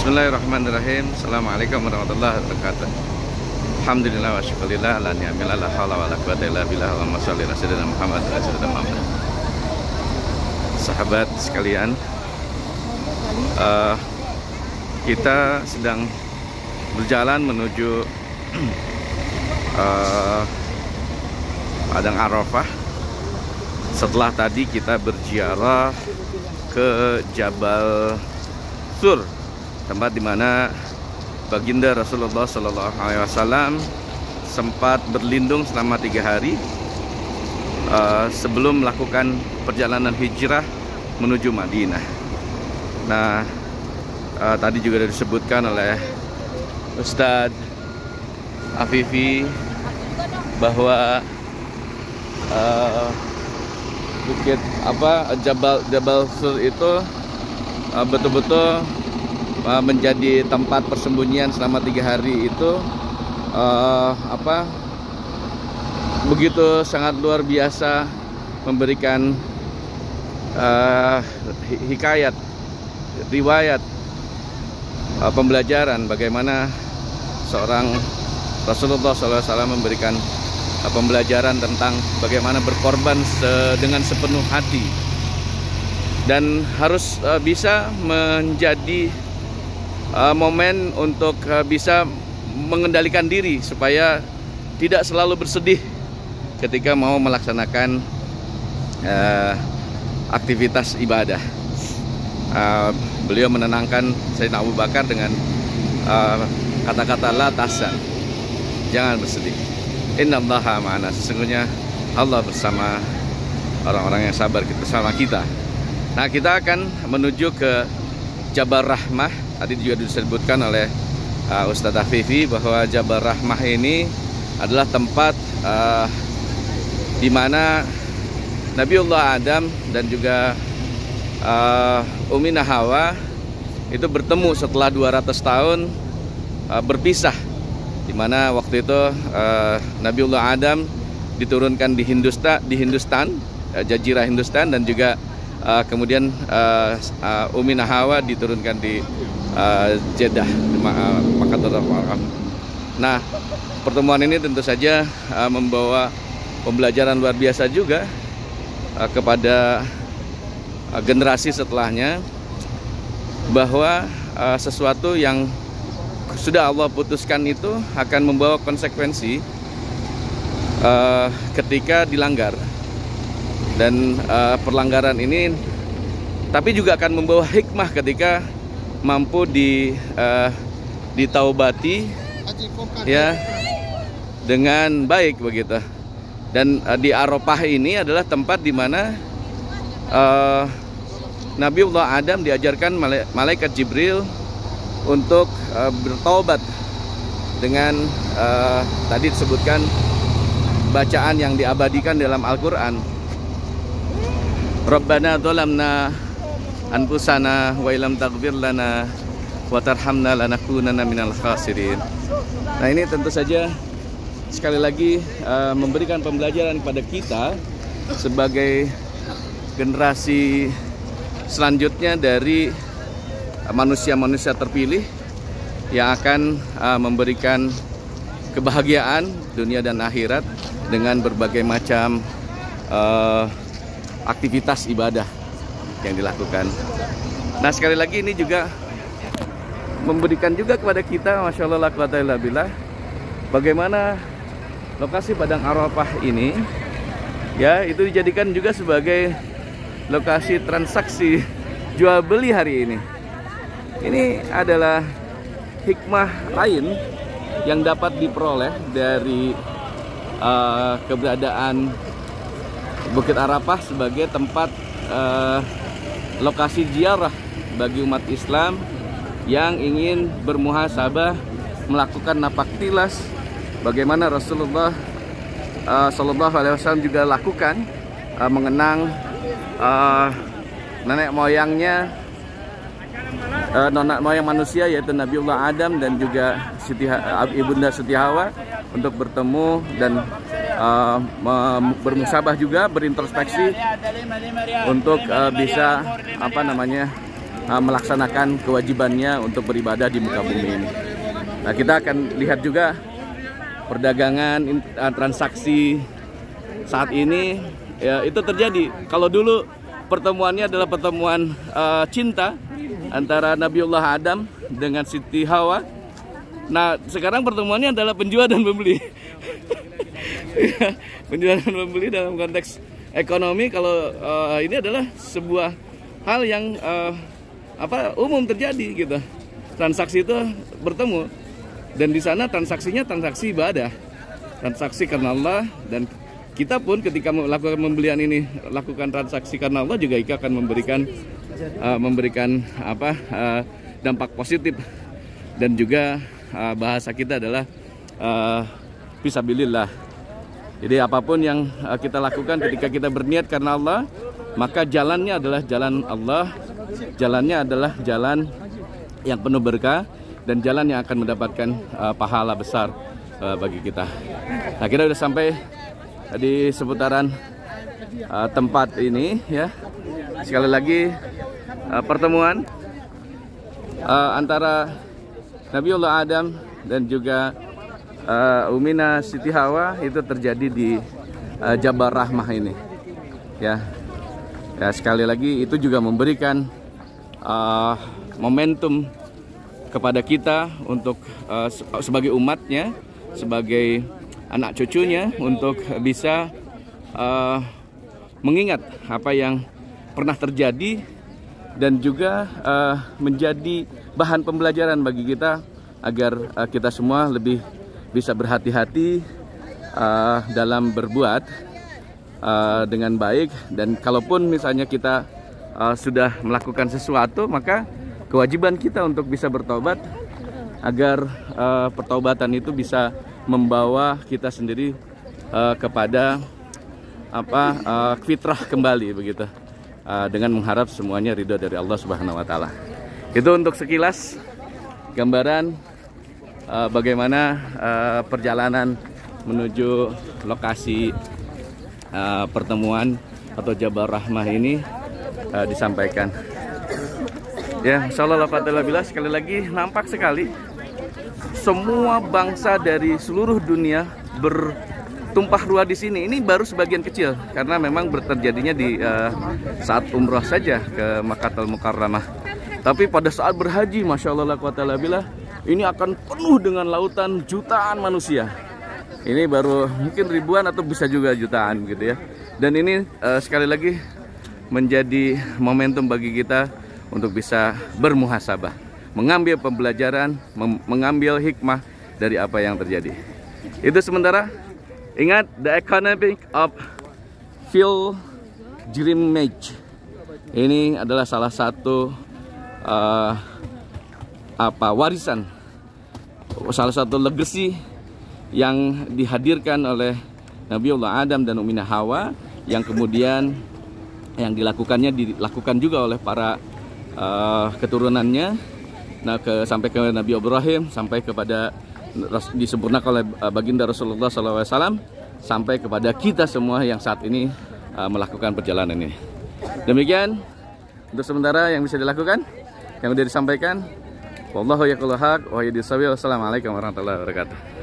Bismillahirrahmanirrahim. Assalamualaikum warahmatullahi wabarakatuh. Alhamdulillah wa syukurillah la ni'amillah la hawla wa la quwwata illa billah. Allahumma shalli ala sayyidina Muhammad wa ala sayyidina Muhammad. Sahabat sekalian, kita sedang berjalan menuju Padang Arafah. Setelah tadi kita berziarah ke Jabal Sur, tempat di mana baginda Rasulullah SAW sempat berlindung selama 3 hari sebelum melakukan perjalanan hijrah menuju Madinah. Nah, tadi juga disebutkan oleh Ustadz Afifi bahwa bukit Jabal Sur itu betul-betul menjadi tempat persembunyian selama 3 hari itu begitu sangat luar biasa, memberikan hikayat, riwayat, pembelajaran bagaimana seorang Rasulullah SAW memberikan pembelajaran tentang bagaimana berkorban dengan sepenuh hati, dan harus bisa menjadi momen untuk bisa mengendalikan diri supaya tidak selalu bersedih ketika mau melaksanakan aktivitas ibadah. Beliau menenangkan Sayyidina Abu Bakar dengan kata-kata la tahzan, jangan bersedih, innallaha ma'ana, sesungguhnya Allah bersama orang-orang yang sabar bersama kita. Nah, kita akan menuju ke Jabal Rahmah. Tadi juga disebutkan oleh Ustadz Afifi bahwa Jabal Rahmah ini adalah tempat di mana Nabiullah Adam dan juga Ummina Hawa itu bertemu setelah 200 tahun berpisah, di mana waktu itu Nabiullah Adam diturunkan di Hindustan, Jazirah Hindustan, dan juga kemudian Ummina Hawa diturunkan di Jeddah, Makkatul Mukarramah. Nah, pertemuan ini tentu saja membawa pembelajaran luar biasa juga kepada generasi setelahnya, bahwa sesuatu yang sudah Allah putuskan itu akan membawa konsekuensi ketika dilanggar. Dan perlanggaran ini tapi juga akan membawa hikmah ketika mampu ditaubati ya dengan baik begitu. Dan di Arafah ini adalah tempat di mana Nabiullah Adam diajarkan malaikat Jibril untuk bertaubat dengan tadi disebutkan bacaan yang diabadikan dalam Al-Quran. Rabbana dzalamna anfusana wa illam taghfir lana wa tarhamna lanakunanna minal khasirin. Nah, ini tentu saja sekali lagi memberikan pembelajaran kepada kita sebagai generasi selanjutnya dari manusia-manusia terpilih yang akan memberikan kebahagiaan dunia dan akhirat dengan berbagai macam aktivitas ibadah yang dilakukan. Nah, sekali lagi ini juga memberikan juga kepada kita, Masya Allah, la quwwata illa billah, bagaimana lokasi Padang Arafah ini ya itu dijadikan juga sebagai lokasi transaksi jual beli hari ini. Ini adalah hikmah lain yang dapat diperoleh dari keberadaan Bukit Arafah sebagai tempat lokasi ziarah bagi umat Islam yang ingin bermuhasabah, melakukan napak tilas bagaimana Rasulullah Shallallahu Alaihi Wasallam juga lakukan, mengenang nenek moyangnya, nenek moyang manusia, yaitu Nabiullah Adam dan juga Ibunda Siti Hawa, untuk bertemu dan bermusabah juga, berintrospeksi untuk bisa melaksanakan kewajibannya untuk beribadah di muka bumi ini. Nah, kita akan lihat juga perdagangan transaksi saat ini ya, itu terjadi. Kalau dulu pertemuannya adalah pertemuan cinta antara Nabiullah Adam dengan Siti Hawa. Nah, sekarang pertemuannya adalah penjual dan pembeli. Penjual dan pembeli dalam konteks ekonomi. Kalau ini adalah sebuah hal yang umum terjadi gitu. Transaksi itu bertemu, dan di sana transaksinya transaksi ibadah, transaksi karena Allah. Dan kita pun ketika melakukan pembelian ini, lakukan transaksi karena Allah, juga akan memberikan dampak positif. Dan juga bahasa kita adalah fisabilillah. Jadi apapun yang kita lakukan ketika kita berniat karena Allah, maka jalannya adalah jalan Allah, jalannya adalah jalan yang penuh berkah, dan jalan yang akan mendapatkan pahala besar bagi kita. Nah, kita sudah sampai di seputaran tempat ini ya. Sekali lagi pertemuan antara Nabiullah Adam dan juga Ummina Siti Hawa itu terjadi di Jabal Rahmah ini ya. Ya, sekali lagi itu juga memberikan momentum kepada kita untuk sebagai umatnya, sebagai anak cucunya, untuk bisa mengingat apa yang pernah terjadi, dan juga menjadi bahan pembelajaran bagi kita agar kita semua lebih bisa berhati-hati dalam berbuat dengan baik. Dan kalaupun misalnya kita sudah melakukan sesuatu, maka kewajiban kita untuk bisa bertobat, agar pertobatan itu bisa membawa kita sendiri kepada fitrah kembali begitu, dengan mengharap semuanya ridho dari Allah Subhanahu wa taala. Itu untuk sekilas gambaran bagaimana perjalanan menuju lokasi pertemuan atau Jabal Rahmah ini disampaikan. Ya, insyaallah alhamdulillah, sekali lagi nampak sekali semua bangsa dari seluruh dunia bertumpah ruah di sini. Ini baru sebagian kecil karena memang terjadinya di saat umrah saja ke Makkahul Mukarramah. Tapi pada saat berhaji, masya Allah alhamdulillah, ini akan penuh dengan lautan jutaan manusia. Ini baru mungkin ribuan atau bisa juga jutaan gitu ya. Dan ini sekali lagi menjadi momentum bagi kita untuk bisa bermuhasabah, mengambil pembelajaran, mengambil hikmah dari apa yang terjadi. Itu sementara. Ingat, the economic of pilgrimage ini adalah salah satu warisan, salah satu legacy yang dihadirkan oleh Nabiullah Adam dan Ummina Hawa, yang kemudian yang dilakukan juga oleh para keturunannya. Nah, sampai ke Nabi Ibrahim, sampai kepada disempurnakan oleh baginda Rasulullah SAW, sampai kepada kita semua yang saat ini melakukan perjalanan ini. Demikian untuk sementara yang bisa dilakukan, yang sudah disampaikan. Wallahu yaqulu haq wa yahdi sabil. Wassalamualaikum warahmatullahi wabarakatuh.